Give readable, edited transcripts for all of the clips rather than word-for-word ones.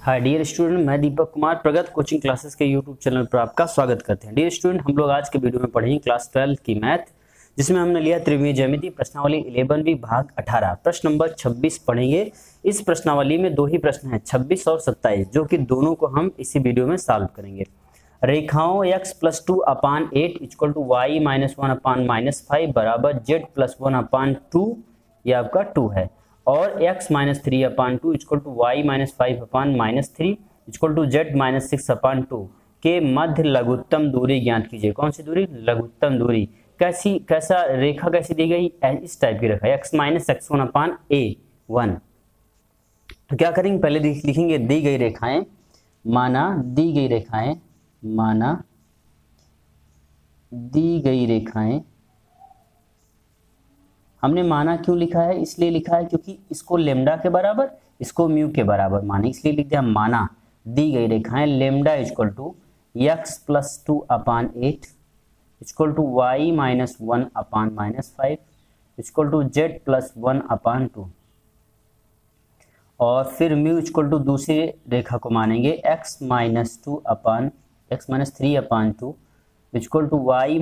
Hi dear student, मैं दीपक कुमार प्रगत coaching classes के यूट्यूब चैनल पर आपका स्वागत करते हैं। डियर स्टूडेंट, हम लोग आज के वीडियो में पढ़ेंगे क्लास 12 की मैथ, जिसमें हमने लिया त्रिकोणीय ज्यामिति प्रश्नावली 11वीं भाग 18 प्रश्न नंबर 26 पढ़ेंगे। इस प्रश्नावली में दो ही प्रश्न हैं, 26 और 27, जो कि दोनों को हम इसी वीडियो में सॉल्व करेंगे। रेखाओं x+2/8 इक्वल टू y - 1/-5 बराबर z+1/2, ये आपका 2 है, और x - 3/2 equal to y - 5/-3 equal to z - 6/2 के मध्य लघुत्तम दूरी ज्ञात कीजिए। कौन सी दूरी? लघुत्तम दूरी। कैसा रेखा कैसी दी गई? इस टाइप की रेखा x - x1/a1। तो क्या करेंगे, पहले लिखेंगे दी गई रेखाएं, माना दी गई रेखाएं। हमने माना क्यों लिखा है? इसलिए लिखा है क्योंकि इसको लेमडा के बराबर, इसको म्यू के बराबर माने, इसलिए लिख दिया माना दी गई रेखाएं lambda equal to x+2/8 equal to y - 1/-5 equal to z+1/2, और फिर म्यू इक्वल टू दूसरी रेखा को मानेंगे x - 3/2 equal to y -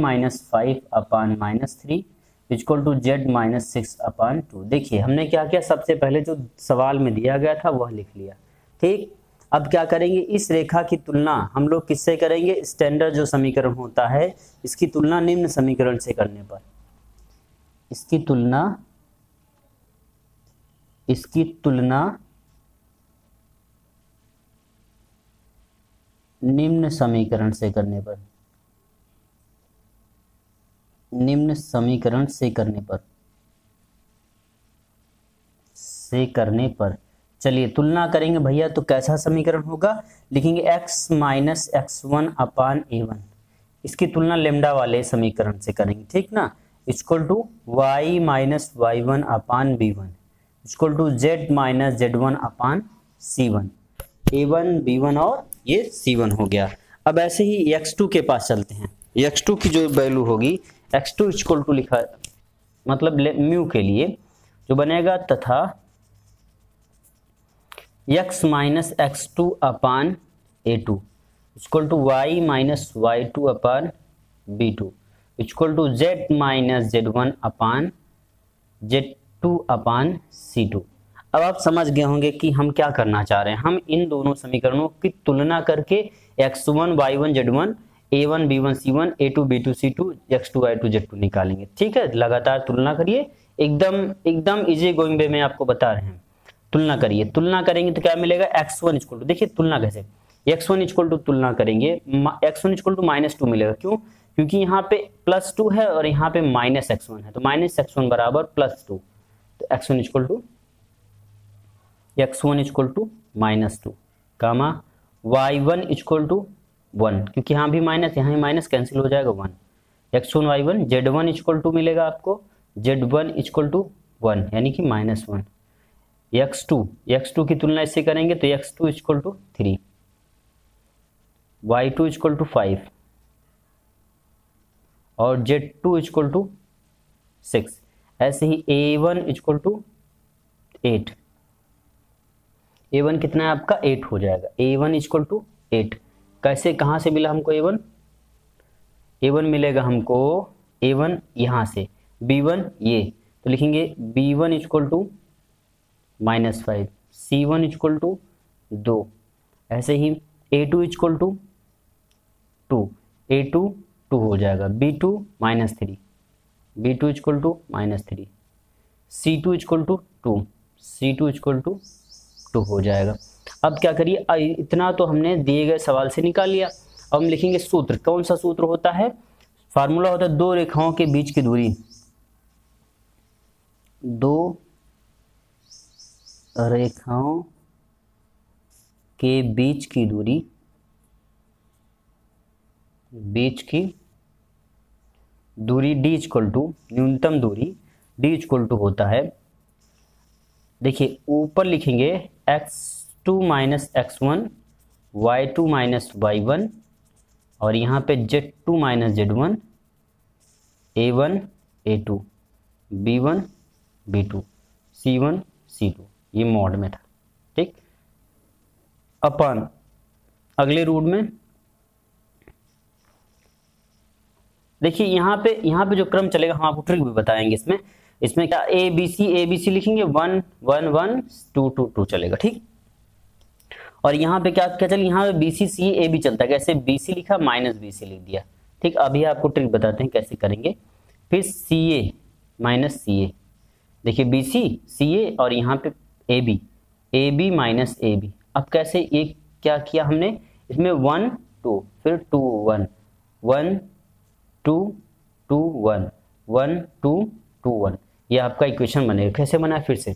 5/-3 equal to z - 6/2। देखिए हमने क्या किया, सबसे पहले जो सवाल में दिया गया था वह लिख लिया। ठीक, अब क्या करेंगे, इस रेखा की तुलना हम लोग किससे करेंगे? स्टैंडर्ड जो समीकरण होता है, इसकी तुलना निम्न समीकरण से करने पर, इसकी तुलना निम्न समीकरण से करने पर चलिए तुलना करेंगे भैया। तो कैसा समीकरण होगा? लिखेंगे x - x1/a1, इसकी तुलना लेमडा वाले समीकरण से करेंगे, ठीक ना, equal to y - y1/b1 equal to z - z1/c1, a1 b1 और ये c1 हो गया। अब ऐसे ही x2 के पास चलते हैं। x2 की जो वैल्यू होगी, x2 इक्वल टू लिखा मतलब म्यू के लिए जो बनेगा, तथा x - x2/a2 equal to y - y2/b2 equal to z - z1/z2/c2। अब आप समझ गए होंगे कि हम क्या करना चाह रहे हैं। हम इन दोनों समीकरणों की तुलना करके x1 y1 z1 a1 b1 c1 a2 b2 c2 x2 y2 z2 निकालेंगे। ठीक है, लगातार तुलना करिए, एकदम इजी गोइंग वे में आपको बता रहे हैं। तुलना करिए, तुलना करेंगे तो क्या मिलेगा? x1 इक्वल टू, देखिए तुलना कैसे, x1 इक्वल टू तुलना करेंगे, x1 इक्वल टू -2 मिलेगा। क्यों? क्योंकि यहाँ पे +2 है और यहाँ पे -x1 है, तो -x1 बराबर +2, तो x1 equal to -2 comma y1 equal to 1, क्योंकि यहाँ भी माइनस यहाँ भी माइनस कैंसिल हो जाएगा 1, x1 y1 z1 equal to मिलेगा आपको z1 इक्वल टू 1 यानी कि -1। x2 की तुलना इससे करेंगे तो x2 equal to 3, y2 equal to 5 और z2 इक्वल टू 6। ऐसे ही a1 इक्वल टू 8, a1 कितना है आपका? 8 हो जाएगा। a1 इक्वल टू 8 कैसे, कहाँ से मिला हमको a1? a1 मिलेगा हमको, a1 यहाँ से, b1 ये, तो लिखेंगे b1 equal to -5, c1 equal to 2, ऐसे ही a2 इक्वल टू 2, a2 2 हो जाएगा, b2 -3, b2 equal to -3, c2 equal to 2, c2 equal to 2 हो जाएगा। अब क्या करिए, इतना तो हमने दिए गए सवाल से निकाल लिया। अब हम लिखेंगे सूत्र। कौन सा सूत्र होता है? फार्मूला होता है दो रेखाओं के बीच की दूरी, दो रेखाओं के बीच की दूरी d इक्वल टू न्यूनतम दूरी d इक्वल टू होता है, देखिए ऊपर लिखेंगे x2 - x1 y2 - y1 और यहाँ पे z2 - z1 a1 a2 b1 b2 c1 c2, ये मॉड में था। ठीक, अपन अगले रूट में देखिए यहाँ पे जो क्रम चलेगा हम आपको ट्रिक भी बताएंगे। इसमें क्या ए बी सी लिखेंगे, 1 1 1 2 2 2 चलेगा, ठीक। और यहाँ पे क्या क्या चलेगा, यहाँ पे B C C A B चलता है। कैसे, बी सी लिखा माइनस बी सी लिख दिया, ठीक। अभी आपको ट्रिक बताते हैं कैसे करेंगे। फिर सी ए माइनस सी ए, देखिए बी सी सी ए और यहाँ पे A B minus A B. अब कैसे, ये क्या किया हमने, इसमें 1 2 फिर 2 1 1 2 2 1 1 2 2 1, ये आपका इक्वेशन बनेगा। कैसे बना है फिर से,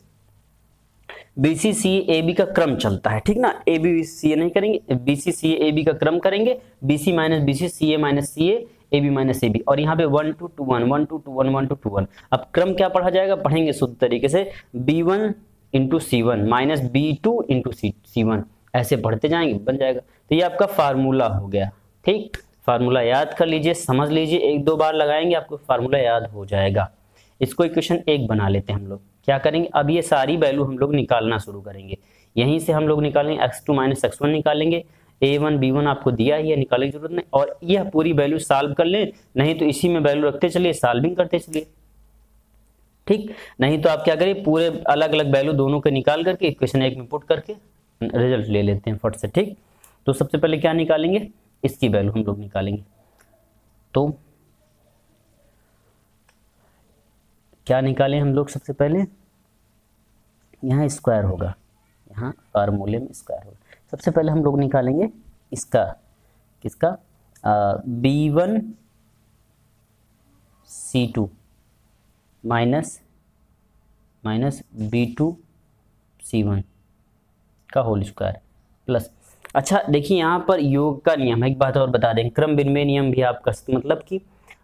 B C C A B का क्रम चलता है, ठीक ना। ए बी सी ए नहीं करेंगे, B C C A B का क्रम करेंगे, B C minus B C A minus C A B minus A B. और यहाँ पे 1 2 2 1 1 2 2 1 1 2 2 1। अब क्रम क्या पढ़ा जाएगा, पढ़ेंगे शुद्ध तरीके से, B1 into C1 minus B2 into C1, ऐसे पढ़ते जाएंगे, बन जाएगा। तो ये आपका फार्मूला हो गया, ठीक। फार्मूला याद कर लीजिए, समझ लीजिए, एक दो बार लगाएंगे आपको फार्मूला याद हो जाएगा। इसको इक्वेशन 1 बना लेते हैं हम लोग। क्या करेंगे, अब ये सारी वैल्यू हम लोग निकालना शुरू करेंगे। यहीं से हम लोग निकालेंगे, x2 माइनस x1 निकालेंगे, a1 b1 आपको दिया ही है, निकालने की जरूरत नहीं। और यह पूरी वैल्यू सॉल्व कर लें, नहीं तो इसी में वैल्यू रखते चलिए, सॉल्विंग करते चलिए, ठीक। नहीं तो आप क्या करिए, पूरे अलग अलग वैल्यू दोनों के निकाल करके इक्वेशन 1 में पुट करके रिजल्ट ले लेते हैं फट से, ठीक। तो सबसे पहले क्या निकालेंगे, इसकी वैल्यू हम लोग निकालेंगे। तो क्या निकालें हम लोग, सबसे पहले यहाँ स्क्वायर होगा, यहाँ फार्मूले में स्क्वायर होगा। सबसे पहले हम लोग निकालेंगे इसका, किसका, B1 C2 minus B2 C1 का होल स्क्वायर प्लस। अच्छा देखिए, यहाँ पर योग का नियम है, एक बात और बता दें, क्रम विनिमय नियम भी आपका, मतलब कि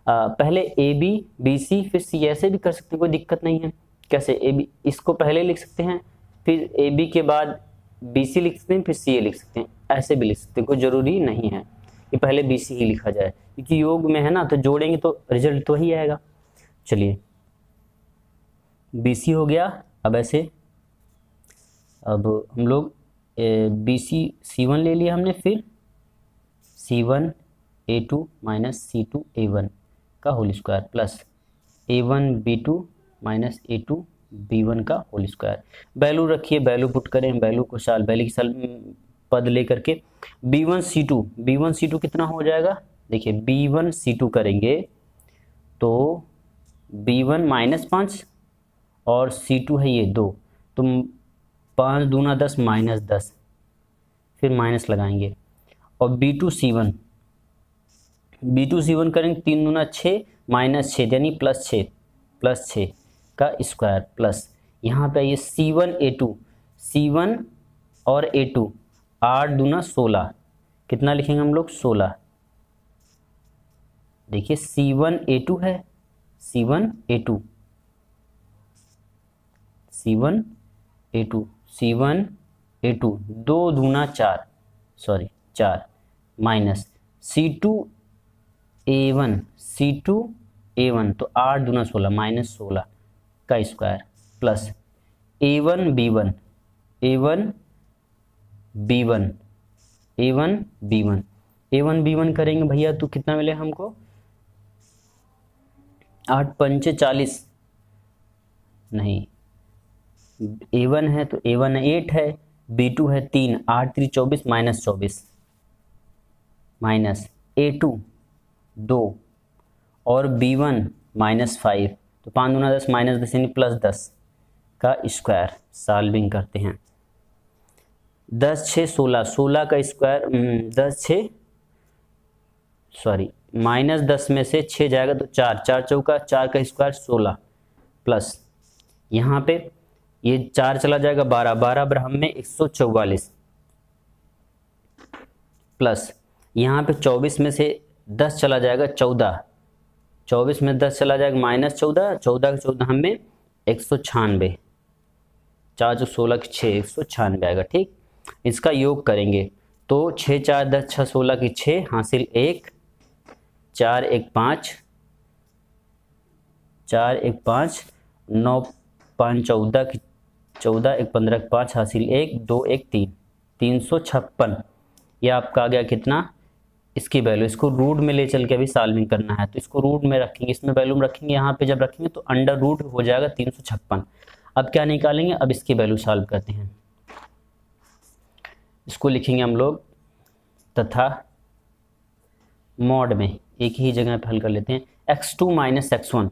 पहले ए बी बी सी फिर सी, ऐसे भी कर सकते हैं, कोई दिक्कत नहीं है। कैसे, ए बी इसको पहले लिख सकते हैं, फिर ए बी के बाद बी सी लिख सकते हैं, फिर सी ए लिख सकते हैं, ऐसे भी लिख सकते हैं, कोई ज़रूरी नहीं है कि पहले बी सी ही लिखा जाए, क्योंकि योग में है ना, तो जोड़ेंगे तो रिजल्ट तो ही आएगा। चलिए बी सी हो गया। अब ऐसे, अब हम लोग बी सी C1 ले लिया हमने, फिर C1 A2 minus C2 A1 का whole square plus A1 B2 minus A2 B1 का होल स्क्वायर। वैल्यू रखिए, वैल्यू पुट करें, वैल्यू को वैल्यू की साल पद ले करके B1 C2 कितना हो जाएगा, देखिए B1 C2 करेंगे तो B1 माइनस 5 और C2 है ये 2, तो 5 दूना 10 माइनस 10, फिर माइनस लगाएंगे। और B2 C1 करेंगे, 3 दूना 6 माइनस 6 यानी प्लस 6 का स्क्वायर प्लस यहाँ पे ये C1 और A2 8 दूना 16, कितना लिखेंगे हम लोग 16। देखिए C1 A2 है, C1 A2 2 दूना 4 माइनस C2 A1 तो 8 दूना 16 माइनस 16 का स्क्वायर प्लस A1 B1 करेंगे भैया तो कितना मिलेगा हमको, 8 पंचे 40 नहीं, A1 है तो A1 8 है, B2 है 3, 8 3 24 माइनस 24 माइनस A2 2 और B1 माइनस 5, तो 5 दूना 10 माइनस 10 यानी प्लस 10 का स्क्वायर। सॉल्विंग करते हैं, 10 6 16 का स्क्वायर, 10 10 में से 6 जाएगा तो 4 चौका 4 का स्क्वायर 16 प्लस यहाँ पे ये 4 चला जाएगा 12 ब्रह्म में 144 प्लस यहाँ पे 24 में से 10 चला जाएगा 24 में 10 चला जाएगा माइनस 14 का 14 हमें 196, 4 जो 16 की 6 196 आएगा, ठीक। इसका योग करेंगे तो 6 4 10 6 16 की 6 हासिल 1, 4 1 5 9 5 14 की 14 1 15 की 5 हासिल 1 2 1 3 356, ये आपका आ गया कितना, इसकी वैल्यू, इसको रूट में ले चल के अभी सॉल्विंग करना है, तो इसको रूट में रखेंगे, इसमें वैल्यू रखेंगे, यहाँ पे जब रखेंगे तो अंडर रूट हो जाएगा 356। अब क्या निकालेंगे, अब इसकी वैल्यू सॉल्व करते हैं, इसको लिखेंगे हम लोग तथा मॉड में, एक ही जगह पे हल कर लेते हैं, x2 minus x1,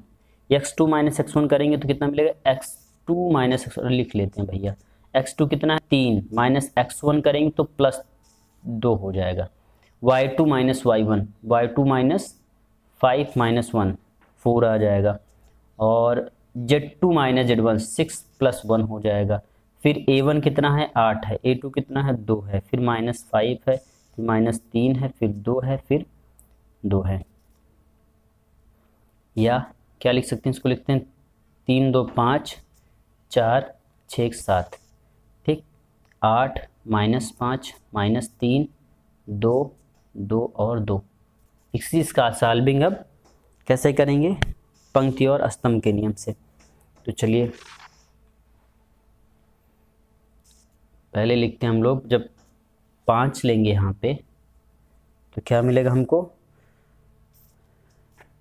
x2 minus x1 करेंगे तो कितना मिलेगा, x2 माइनस x1 लिख लेते हैं भैया, x2 कितना है 3, माइनस x1 करेंगे तो +2 हो जाएगा, y2 minus y1, y2 minus 5 minus 1 4 आ जाएगा, और z2 माइनस z1 6 प्लस 1 हो जाएगा, फिर a1 कितना है 8 है, a2 कितना है 2 है, फिर -5 है, फिर -3 है, फिर 2 है, फिर 2 है, या क्या लिख सकते हैं, इसको लिखते हैं 3 2 5 4 6 7, ठीक, 8 -5 -3 2 2 और 2। इसका सॉल्विंग अब कैसे करेंगे, पंक्ति और स्तंभ के नियम से। तो चलिए पहले लिखते हैं हम लोग, जब 5 लेंगे यहाँ पे तो क्या मिलेगा हमको,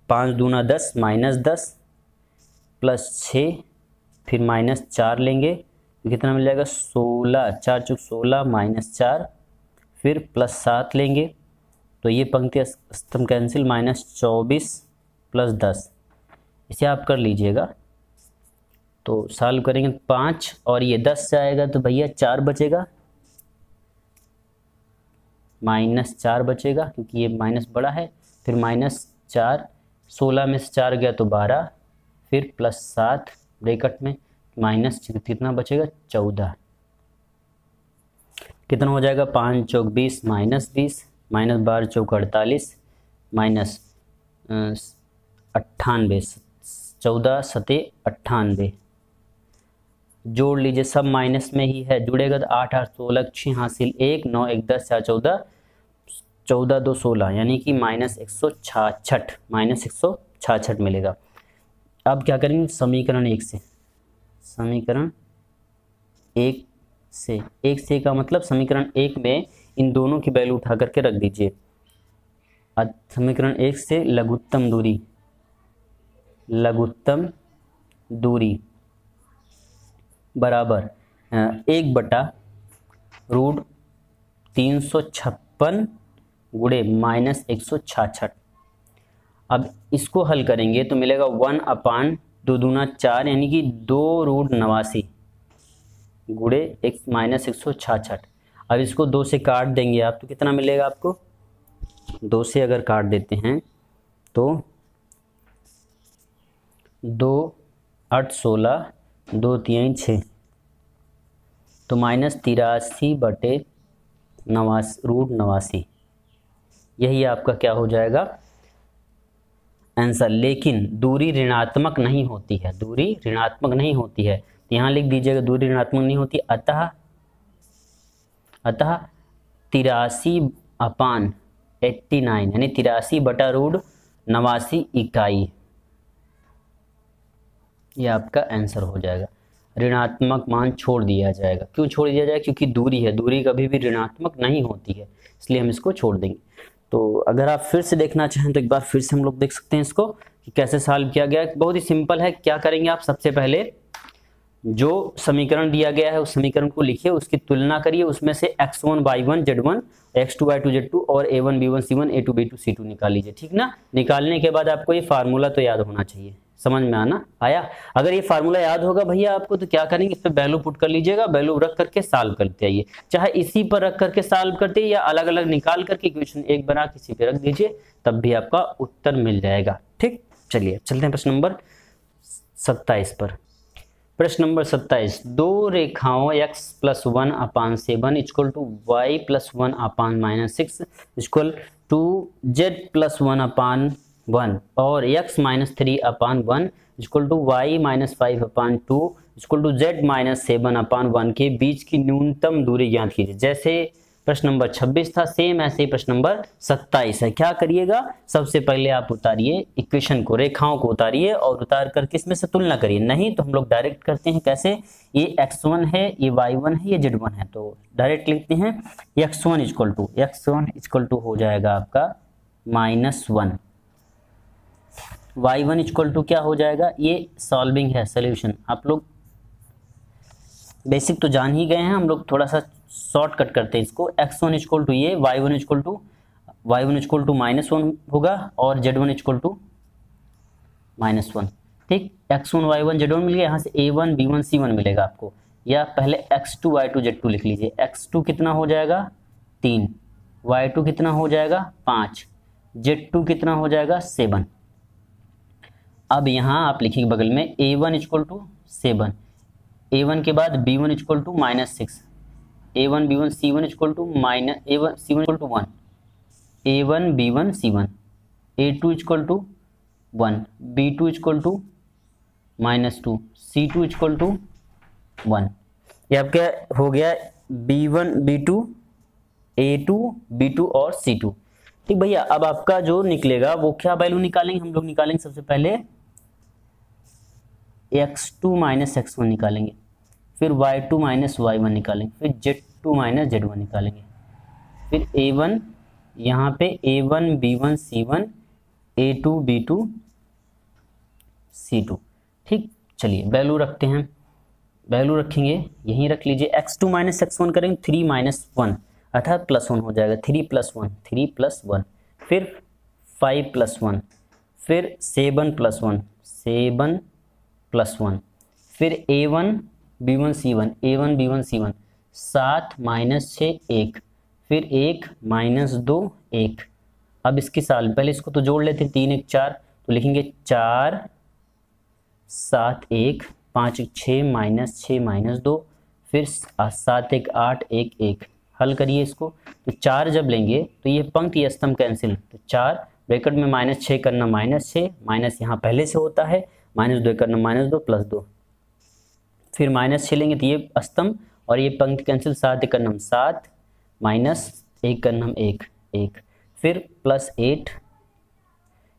5 दूना 10 -10 प्लस 6, फिर -4 लेंगे तो कितना मिल जाएगा 16, 4 चौक 16 -4, फिर +7 लेंगे तो ये पंक्ति स्तंभ कैंसिल, -24 प्लस 10, इसे आप कर लीजिएगा। तो सॉल्व करेंगे 5 और ये 10 से आएगा तो भैया 4 बचेगा, -4 बचेगा क्योंकि ये माइनस बड़ा है, फिर -4, 16 में से 4 गया तो 12, फिर +7 ब्रैकेट में माइनस कितना बचेगा 14, कितना हो जाएगा 5 चौक 20 -20 -12 चौक 48 -98, 14 सते 98, जोड़ लीजिए, सब माइनस में ही है, जुड़ेगा तो 8 8 16 6 हासिल 1 9 1 10 4 14 14 2 16, यानी कि -166 मिलेगा। अब क्या करेंगे, समीकरण 1 से, समीकरण 1 से का मतलब समीकरण 1 में इन दोनों की वैल्यू उठा करके रख दीजिए। समीकरण 1 से लघुत्तम दूरी बराबर 1/√356 गुणे -166। अब इसको हल करेंगे तो मिलेगा 1/2 दूना 4, यानी कि 2√89 गुणे -166। अब इसको 2 से काट देंगे आप तो कितना मिलेगा आपको, 2 से अगर काट देते हैं तो 2 8 16 2 3 6, तो -83/89, यही आपका क्या हो जाएगा आंसर। लेकिन दूरी ऋणात्मक नहीं होती है, दूरी ऋणात्मक नहीं होती है, तो यहाँ लिख दीजिएगा दूरी ऋणात्मक नहीं होती, अतः 83/89 यानी 83/89 इकाई, ये आपका आंसर हो जाएगा। ऋणात्मक मान छोड़ दिया जाएगा, क्यों छोड़ दिया जाएगा, क्योंकि दूरी है, दूरी कभी भी ऋणात्मक नहीं होती है, इसलिए हम इसको छोड़ देंगे। तो अगर आप फिर से देखना चाहें तो एक बार फिर से हम लोग देख सकते हैं इसको कि कैसे सॉल्व किया गया है। बहुत ही सिंपल है, क्या करेंगे आप, सबसे पहले जो समीकरण दिया गया है उस समीकरण को लिखिए, उसकी तुलना करिए, उसमें से x1 y1 z1 x2 y2 z2 और a1 b1 c1 a2 b2 c2 निकाल लीजिए, ठीक ना। निकालने के बाद आपको ये फार्मूला तो याद होना चाहिए, समझ में आया। अगर ये फार्मूला याद होगा भैया आपको तो क्या करेंगे, इस पर वैल्यू पुट कर लीजिएगा, वैल्यू रख करके सॉल्व करते आइए, चाहे इसी पर रख करके सॉल्व करते या अलग अलग निकाल करके इक्वेशन एक बना किसी पे रख दीजिए, तब भी आपका उत्तर मिल जाएगा, ठीक। चलिए चलते हैं प्रश्न नंबर 27 पर। प्रश्न नंबर 27, दो रेखाओं x + 1/7 = y + 1/-6 = z + 1/1 और x - 3/1 = y - 5/2 = z - 7/1 के बीच की न्यूनतम दूरी ज्ञात कीजिए। जैसे प्रश्न नंबर 26 था, सेम ऐसे ही प्रश्न नंबर 27 है। क्या करिएगा, सबसे पहले आप उतारिए इक्वेशन को, रेखाओं को उतारिए और उतार कर किसमें से तुलना करिए। नहीं तो हम लोग डायरेक्ट करते हैं, कैसे, ये x1 है, ये y1 है, ये z1 है, तो डायरेक्ट लिखते हैं x1 इक्वल टू हो जाएगा आपका -1, y1 इक्वल टू क्या हो जाएगा, ये सॉल्विंग है, सोल्यूशन। आप लोग बेसिक तो जान ही गए हैं, हम लोग थोड़ा सा शॉर्टकट करते हैं इसको। x1 इक्वल टू ये, y1 इक्वल टू -1 होगा और z1 इक्वल टू -1। ठीक, x1 y1 z1 मिल गया, यहाँ से a1 b1 c1 मिलेगा आपको। या पहले x2 y2 z2 लिख लीजिए। x2 कितना हो जाएगा 3, y2 कितना हो जाएगा 5, z2 कितना हो जाएगा 7। अब यहाँ आप लिखिए बगल में a1 इक्वल टू 7, a1 के बाद b1 equal to -6, a1 b1 c1 equal to a1 c1 equal to 1, a1 b1 c1, a2 equal to 1, b2 equal to -2, c2 equal to 1। ये आपका हो गया b1 b2 a2 b2 और c2। ठीक भैया, अब आपका जो निकलेगा वो क्या वैल्यू निकालेंगे, हम लोग निकालेंगे सबसे पहले x2 माइनस x1 निकालेंगे, फिर y2 माइनस y1 निकालेंगे, फिर z2 माइनस z1 निकालेंगे, फिर a1 यहाँ पे a1 b1 c1, a2 b2 c2। ठीक, चलिए वैल्यू रखते हैं, वैल्यू रखेंगे यहीं रख लीजिए। x2 माइनस x1 करेंगे 3 माइनस 1 अर्थात +1 हो जाएगा, 3 + 1 3 + 1, फिर 5 + 1, फिर 7 + 1 7 + 1, फिर a1 b1 c1 a1 b1 c1 7 - 6 1, फिर 1 - 2 1। अब इसके साल पहले इसको तो जोड़ लेते हैं, 3 1 4, तो लिखेंगे 4 7 1 5 1 6 -6 - 2, फिर 7 1 8 1 1। हल करिए इसको, तो 4 जब लेंगे तो ये पंक्ति स्तंभ कैंसिल, तो 4 ब्रैकेट में -6 करना -6, माइनस यहाँ पहले से होता है, -2 करना -2 + 2, फिर -6 लेंगे तो ये स्तंभ और ये पंक्ति कैंसिल, 7 1 करना 7 -1 करना 1 1, फिर +8,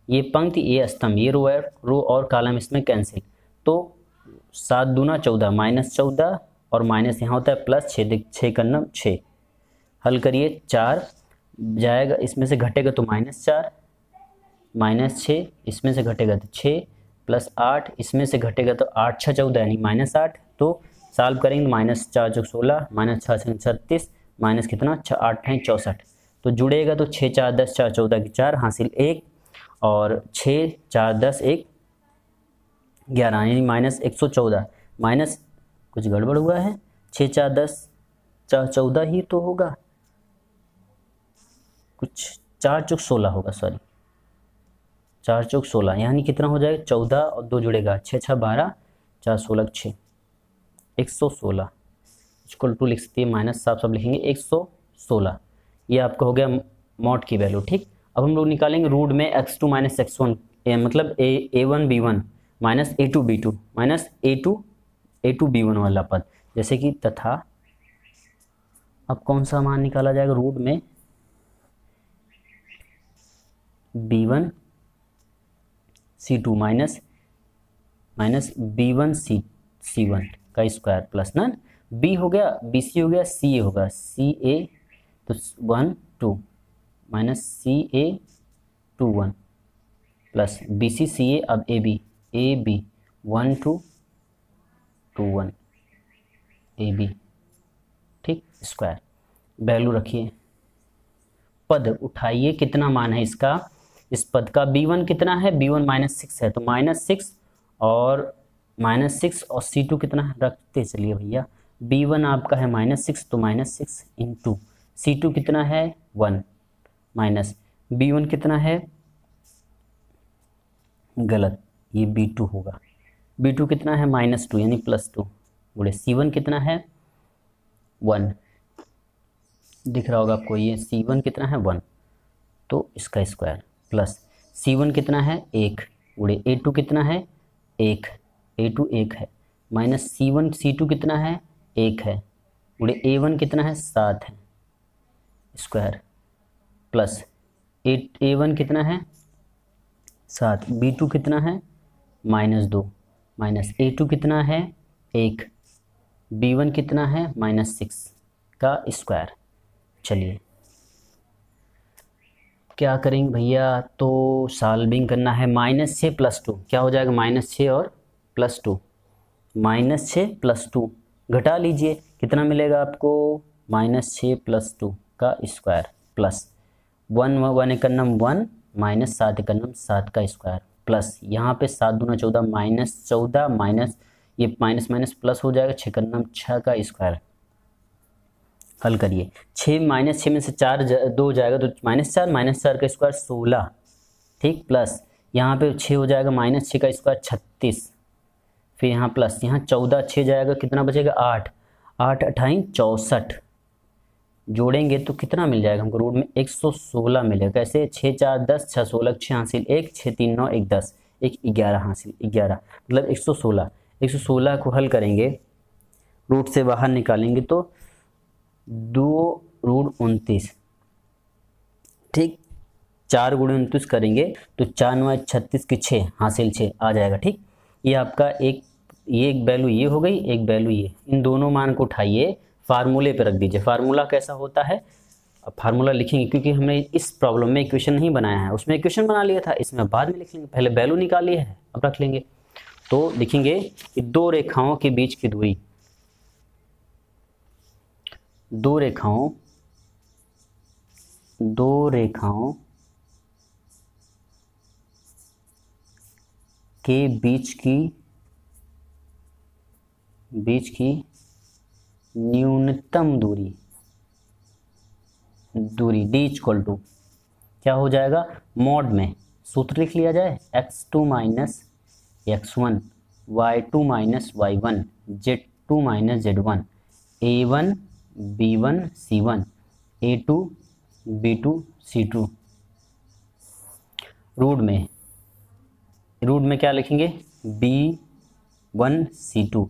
ये पंक्ति ये स्तंभ, ये रो और कॉलम इसमें कैंसिल, तो 7 दूना 14 -14 और माइनस यहाँ होता है +6 6 करना 6। हल करिए, 4 जाएगा इसमें से घटेगा तो -4, -6 इसमें से घटेगा तो 6, +8 इसमें से घटेगा तो 8 6 14 यानी -8, तो सॉल्व करेंगे -4 × 16 -6 × 36 माइनस कितना 8 × 64, तो जुड़ेगा तो 6 4 10 4 14 की 4 हासिल 1 और 6 4 10 1 11 यानी -114 माइनस कुछ गड़बड़ हुआ है, 6 4 10 4 14 ही तो होगा, कुछ 4 चौक 16 होगा, सॉरी 4 चौक 16 यानी कितना हो जाएगा 14 और 2 जुड़ेगा 6 6 12 4 16 6 116 इक्वल टू लिख सकते हैं माइनस सब लिखेंगे 116। ये आपका हो गया मॉड की वैल्यू। ठीक, अब हम लोग निकालेंगे रूट में x2 माइनस x1 मतलब a1 b1 minus a2 b2 minus a2 b1 वाला पद, जैसे कि तथा अब कौन सा मान निकाला जाएगा रूट में b1 c2 minus b1 c1 का स्क्वायर प्लस ना b हो गया bc हो गया ca होगा ca तो 1 2 minus ca 2 1 plus bc ca अब ab 1 2 2 1 ab। ठीक, स्क्वायर वैल्यू रखिए, पद उठाइए कितना मान है इसका, इस पद का b1 कितना है, b1 -6 है तो -6 और -6 और c2 कितना है रखते चलिए भैया, b1 आपका है -6 तो -6 इंटू c2 कितना है 1 माइनस b1 कितना है, गलत ये b2 होगा, b2 कितना है -2 यानी +2 बोले c1 कितना है 1 दिख रहा होगा आपको, ये c1 कितना है 1 तो इसका स्क्वायर प्लस c1 कितना है 1 बोले a2 कितना है 1 a2 1 है माइनस c1 c2 कितना है 1 है बोले a1 कितना है 7 है स्क्वायर प्लस A1 कितना है 7, B2 कितना है -2 माइनस A2 कितना है 1, B1 कितना है -6 का स्क्वायर। चलिए क्या करेंगे भैया, तो सॉल्विंग करना है। -6 + 2 क्या हो जाएगा, -6 और +2, -6 + 2 घटा लीजिए कितना मिलेगा आपको, -6 + 2 का स्क्वायर प्लस 1 एकन्नम 1 -7 एकन्नम 7 का स्क्वायर प्लस यहाँ पे 7 दूना 14 -14 माइनस ये माइनस माइनस प्लस हो जाएगा 6 एकन्नम 6 का स्क्वायर। हल करिए, 6 -6 में से 4 2 जाएगा तो -4 का स्क्वायर 16, ठीक, प्लस यहाँ पे 6 हो जाएगा -6 का स्क्वायर 36, फिर यहाँ प्लस यहाँ 14 6 जाएगा कितना बचेगा 8 8 अठाई 64, जोड़ेंगे तो कितना मिल जाएगा हमको, रूट में 116 मिलेगा। कैसे, 6 4 10 6 16 6 हासिल 1 6 3 9 1 10 1 11 हासिल 11 मतलब 116। 116 को हल करेंगे, रूट से बाहर निकालेंगे तो 2√29, ठीक, 4 × 29 करेंगे तो 4 9 36 की 6 हासिल 6 आ जाएगा, ठीक। ये आपका एक वैल्यू ये हो गई, एक वैल्यू ये, इन दोनों मान को उठाइए फार्मूले पे रख दीजिए। फार्मूला कैसा होता है, अब फार्मूला लिखेंगे क्योंकि हमने इस प्रॉब्लम में इक्वेशन नहीं बनाया है, उसमें इक्वेशन बना लिया था, इसमें बाद में लिख लेंगे, पहले वैल्यू निकाल लिया है अब रख लेंगे। तो लिखेंगे कि दो रेखाओं के बीच की दूरी, दो रेखाओं के बीच की न्यूनतम दूरी d = क्या हो जाएगा, मॉड में सूत्र लिख लिया जाए, x2 - x1 y2 - y1 z2 - z1 a1 b1 c1 a2 b2 c2। Root में क्या लिखेंगे, b1 c2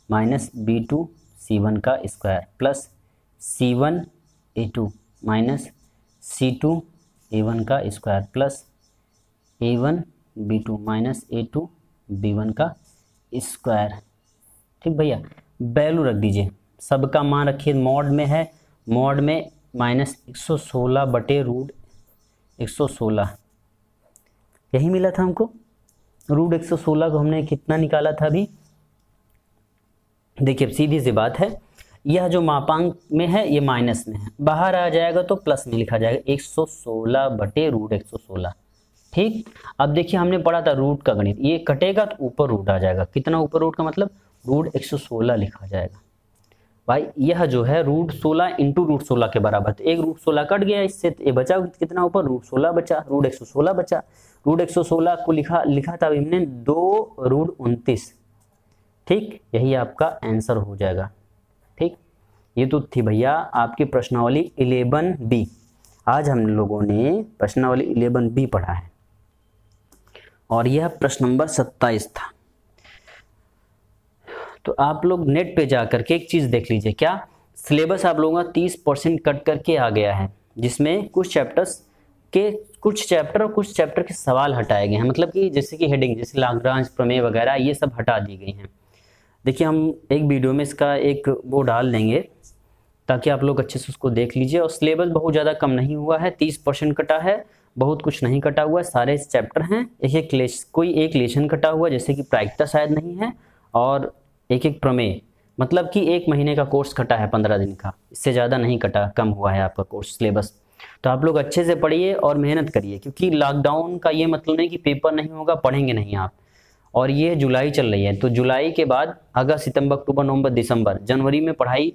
minus b2 c1 का square plus c1 a2 minus c2 a1 का square plus a1 b2 minus a2 b1 का square. ठीक भैया, value रख दीजिए, सबका मान रखिए, मॉड में है, मॉड में -116/√116 यही मिला था हमको। √116 को हमने कितना निकाला था अभी, देखिए सीधी सी बात है, यह जो मापांक में है ये माइनस में है, बाहर आ जाएगा तो प्लस में लिखा जाएगा, 116/√116। ठीक, अब देखिए हमने पढ़ा था रूट का गणित, ये कटेगा तो ऊपर रूट आ जाएगा, कितना ऊपर रूट का मतलब √116 लिखा जाएगा। भाई यह जो है √16 × √16 के बराबर, तो एक √16 कट गया इससे, तो ये बचा कितना ऊपर, √16 बचा, √116 बचा। √116 को लिखा था हमने 2√29। ठीक, यही आपका आंसर हो जाएगा। ठीक, ये तो थी भैया आपकी प्रश्नावली 11B। आज हम लोगों ने प्रश्नावली 11B पढ़ा है और यह प्रश्न नंबर 27 था। तो आप लोग नेट पे जाकर के एक चीज़ देख लीजिए, क्या सिलेबस आप लोगों का 30% कट करके आ गया है, जिसमें कुछ चैप्टर और कुछ चैप्टर के सवाल हटाए गए हैं, मतलब कि जैसे कि हेडिंग, जैसे लाग्रांज प्रमेय वगैरह, ये सब हटा दी गई हैं। देखिए हम एक वीडियो में इसका एक वो डाल देंगे ताकि आप लोग अच्छे से उसको देख लीजिए। और सिलेबस बहुत ज़्यादा कम नहीं हुआ है, 30% कटा है, बहुत कुछ नहीं कटा हुआ है, सारे चैप्टर हैं। कोई एक लेसन कटा हुआ है, जैसे कि प्रायिकता शायद नहीं है, और एक प्रमेय, मतलब कि 1 महीने का कोर्स कटा है 15 दिन का, इससे ज़्यादा नहीं कटा, कम हुआ है आपका कोर्स सिलेबस। तो आप लोग अच्छे से पढ़िए और मेहनत करिए, क्योंकि लॉकडाउन का ये मतलब नहीं कि पेपर नहीं होगा, पढ़ेंगे नहीं आप। और ये जुलाई चल रही है, तो जुलाई के बाद अगस्त, सितंबर, अक्टूबर, नवंबर, दिसंबर, जनवरी में पढ़ाई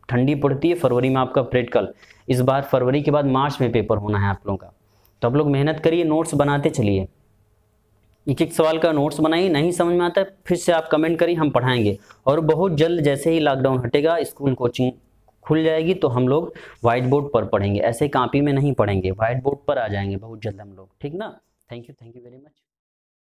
ठंडी पड़ती है, फरवरी में आपका प्रैक्टिकल, इस बार फरवरी के बाद मार्च में पेपर होना है आप लोगों का। तो आप लोग मेहनत करिए, नोट्स बनाते चलिए, एक एक सवाल का नोट्स बनाइए, नहीं समझ में आता है फिर से आप कमेंट करिए, हम पढ़ाएंगे। और बहुत जल्द जैसे ही लॉकडाउन हटेगा, स्कूल कोचिंग खुल जाएगी, तो हम लोग व्हाइट बोर्ड पर पढ़ेंगे, ऐसे कॉपी में नहीं पढ़ेंगे, व्हाइट बोर्ड पर आ जाएंगे बहुत जल्द हम लोग। ठीक ना, थैंक यू वेरी मच।